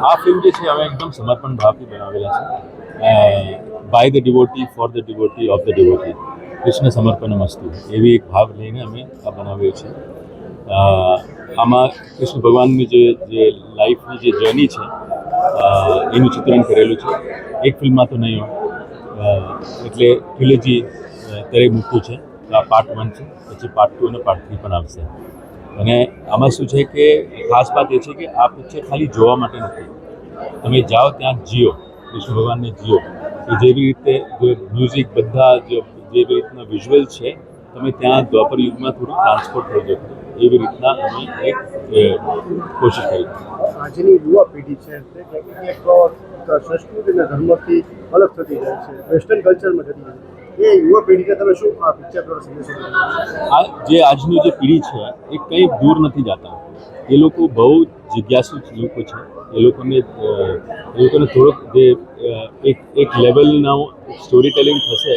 આ ફિલ્મ જે છે અમે એકદમ સમર્પણ ભાવથી બનાવેલા છે by the devotee for the devotee of the devotee Krishna સમર્પણ મસ્તુ એવી એક ભાવ લઈને અમે આ બનાવ્યો છે. આમાં કૃષ્ણ ભગવાનની જે લાઈફની જે જર્ની છે એનું ચિત્રણ કરેલું છે. એક ફિલ્મમાં તો નહીં હોય એટલે ટ્રિલોજી ત્યારે મૂક્યું છે. આ પાર્ટ 1 છે, પછી પાર્ટ 2 અને પાર્ટ 3 પણ આવશે. અને આમાં શું છે કે ખાસ વાત એ છે કે આ પિક્ચર ખાલી જોવા માટે નથી. તમે જાઓ ત્યાં જીઓ, કૃષ્ણ ભગવાનને જીઓ. કે જેવી રીતે મ્યુઝિક બધા જેવી રીતના વિઝ્યુઅલ છે તમે ત્યાં દ્વાપર યુગમાં થોડું ટ્રાન્સપોર્ટ થઈ જતું એવી રીતના અમે એક કોશિશ કરી. આજની યુવા પેઢી છે સંસ્કૃતિ અને ધર્મથી અલગ થતી જાય છે, વેસ્ટર્ન કલ્ચરમાં જતી જાય છે. એ યુવા પેઢીને તમે શું આ પિક્ચર દ્વારા સંદેશો? જે આજની જે પેઢી છે એ કંઈ દૂર નથી જતા. એ લોકો બહુ જિજ્ઞાસુ લોકો છે. એ લોકોને થોડોક જે એક લેવલના સ્ટોરી ટેલિંગ થશે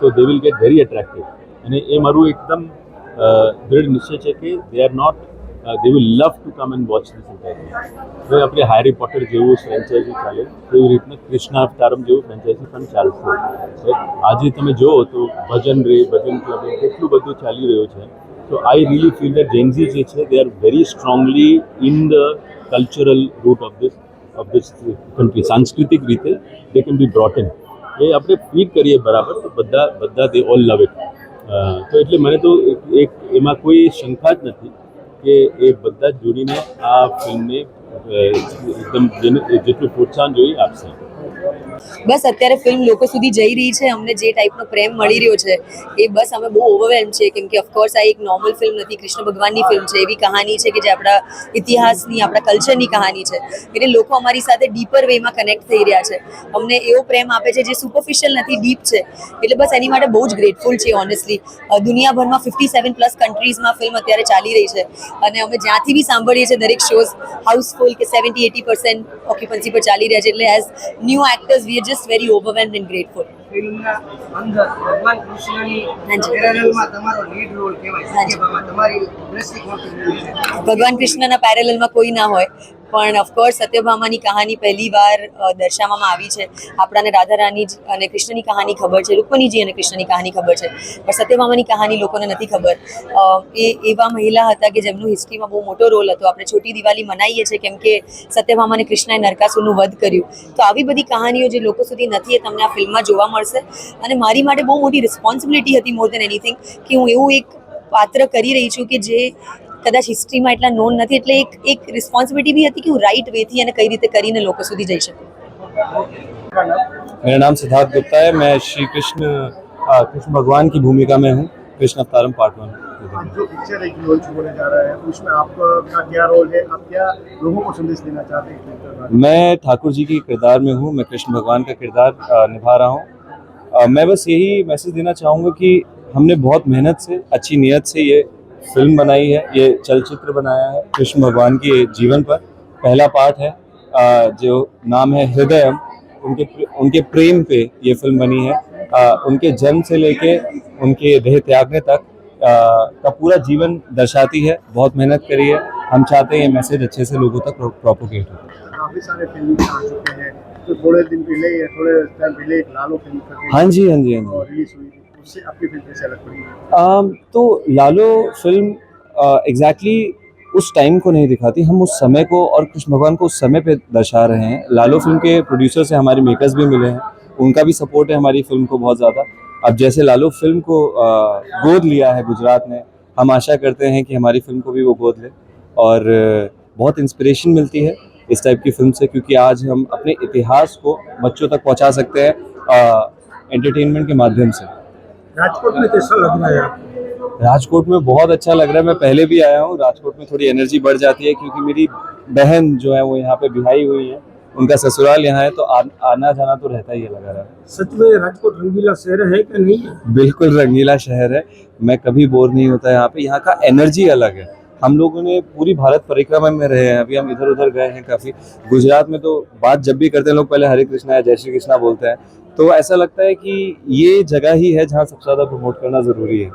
તો they will get very attractive. અને એ મારું એકદમ દૃઢ નિશ્ચય છે કે they are not they will love to come and watch this entire. હવે આપણે હેરી પોટર જેવું ફ્રેન્ચાઇઝી ચાલે એવી રીતના કૃષ્ણ અવતારમ જેવું ફ્રેન્ચાઇઝી પણ ચાલશે. આજે તમે જુઓ તો ભજન ક્લબ કેટલું બધું ચાલી રહ્યું છે. તો I really feel that Gen Z જે છે they are very strongly in the cultural root of this country. સાંસ્કૃતિક રીતે they can be brought in. એ આપણે ફીલ કરીએ બરાબર તો બધા દે ઓલ લવ ઇટ. તો એટલે મને તો એક એમાં કોઈ શંકા જ નથી કે એ બધા જ જોડીને આ ફિલ્મને એકદમ જેટલું પ્રોત્સાહન જોઈએ આપશે. બસ અત્યારે ફિલ્મ લોકો સુધી જઈ રહી છે. અમને જે ટાઈપનો પ્રેમ મળી રહ્યો છે એ બસ અમે બહુ ઓવરવેલ્મ છે. કેમ કે ઓફકોર્સ આ એક નોર્મલ ફિલ્મ નથી, કૃષ્ણ ભગવાનની ફિલ્મ છે. એવી કહાની છે કે જે આપણા ઇતિહાસની, આપણા કલ્ચરની કહાની છે. એટલે લોકો અમારી સાથે ડીપર વેમાં કનેક્ટ થઈ રહ્યા છે. અમને એવો પ્રેમ આપે છે જે સુપરફિશિયલ નથી, ડીપ છે. એટલે બસ એની માટે બહુ જ ગ્રેટફુલ છે ઓનેસ્ટલી. દુનિયાભરમાં 57+ કન્ટ્રીઝમાં ફિલ્મ અત્યારે ચાલી રહી છે અને અમે જ્યાંથી બી સાંભળીએ છીએ દરેક શોઝ હાઉસફુલ કે 70-80% ઓક્યુપન્સી પર ચાલી રહ્યા છે. એટલે as new actors we are just very overwhelmed and grateful. ફિલ્મના અંદર ભગવાન કૃષ્ણની પેરેલલમાં તમારો લીડ રોલ કહેવાય છે. તમારી દ્રષ્ટિકોણથી ભગવાન કૃષ્ણના પેરેલલમાં કોઈ ના હોય, પણ ઓફકોર્સ સત્યભામાની કહાની પહેલી વાર દર્શાવવામાં આવી છે. આપણાને રાધા રાની અને કૃષ્ણની કહાની ખબર છે, રૂકમણીજી અને કૃષ્ણની કહાની ખબર છે, પણ સત્યભામાની કહાની લોકોને નથી ખબર. એ એવા મહિલા હતા કે જેમનો હિસ્ટ્રીમાં બહુ મોટો રોલ હતો. આપણે છોટી દિવાળી મનાવીએ છીએ કેમ કે સત્યભામા અને કૃષ્ણએ નરકાસુરનું વધ કર્યું. તો આવી બધી કહાનીઓ જે લોકો સુધી નથી એ તમને આ ફિલ્મમાં જોવા મળશે. અને મારી માટે બહુ મોટી રિસ્પોન્સિબિલિટી હતી મોર દેન એનીથિંગ કે હું એવું એક પાત્ર કરી રહી છું કે જે કદાચ હિસ્ટ્રીમાં એટલા નોન નથી. એટલે એક રિસ્પોન્સિબિલિટી भी હતી कि હું राइट वे थी અને કઈ રીતે કરીને લોકો સુધી જઈ શકું. मेरा नाम सिद्धार्थ गुप्ता है. मैं श्री कृष्ण भगवान की भूमिका में हूँ कृष्ण अवतारम पार्ट 1. जो पिक्चर एक लॉन्च होने जा रहा है उसमें आपका क्या रोल है? आप क्या लोगों को संदेश देना चाहते हैं? मैं ठाकुर जी के किरदार में हूँ. मैं कृष्ण भगवान का किरदार निभा रहा हूँ. मैं बस यही मैसेज देना चाहूँगा कि हमने बहुत मेहनत से, अच्छी नीयत से ये फिल्म बनाई है, ये चलचित्र बनाया है कृष्ण भगवान के जीवन पर. पहला पार्ट है जो नाम है हृदयम. उनके प्रेम पे ये फिल्म बनी है. उनके जन्म से लेके उनके देह त्यागने तक का पूरा जीवन दर्शाती है. बहुत मेहनत करी है. हम चाहते हैं ये मैसेज अच्छे से लोगों तक प्रोपोगेट हो. काफी सारे फिल्म आ चुके हैं, तो थोड़े टाइम पहले एक लालो फिल्म हाँ जी रिलीज हुई थी, उससे आपकी फिल्म कैसे अलग पड़ी? तो लालो फिल्म एग्जैक्टली उस टाइम को नहीं दिखाती. हम उस समय को और कृष्ण भगवान को उस समय पे दर्शा रहे हैं. लालो फिल्म के प्रोड्यूसर से हमारे मेकर्स भी मिले हैं. उनका भी सपोर्ट है हमारी फिल्म को बहुत ज़्यादा. अब जैसे लालो फिल्म को गोद लिया है गुजरात ने, हम आशा करते हैं कि हमारी फिल्म को भी वो गोद ले. और बहुत इंस्पिरेशन मिलती है इस टाइप की फिल्म से, क्योंकि आज हम अपने इतिहास को बच्चों तक पहुंचा सकते हैं एंटरटेनमेंट के माध्यम से. राजकोट में कैसा लग रहा है आपको? राजकोट में बहुत अच्छा लग रहा है. मैं पहले भी आया हूँ. राजकोट में थोड़ी एनर्जी बढ़ जाती है क्योंकि मेरी बहन जो है वो यहाँ पे बिहाई हुई है. उनका ससुराल यहाँ है, तो आना जाना तो रहता ही है लगा रहा. सच में राजकोट रंगीला शहर है कि नहीं है? बिल्कुल रंगीला शहर है. मैं कभी बोर नहीं होता यहाँ पे. यहाँ का एनर्जी अलग है. हम लोगों ने पूरी भारत परिक्रमा में रहे हैं. अभी हम इधर उधर गए हैं काफ़ी. गुजरात में तो बात जब भी करते हैं लोग पहले हरे कृष्णा या जय श्री कृष्णा बोलते हैं. तो ऐसा लगता है कि ये जगह ही है जहाँ सबसे ज़्यादा प्रमोट करना ज़रूरी है.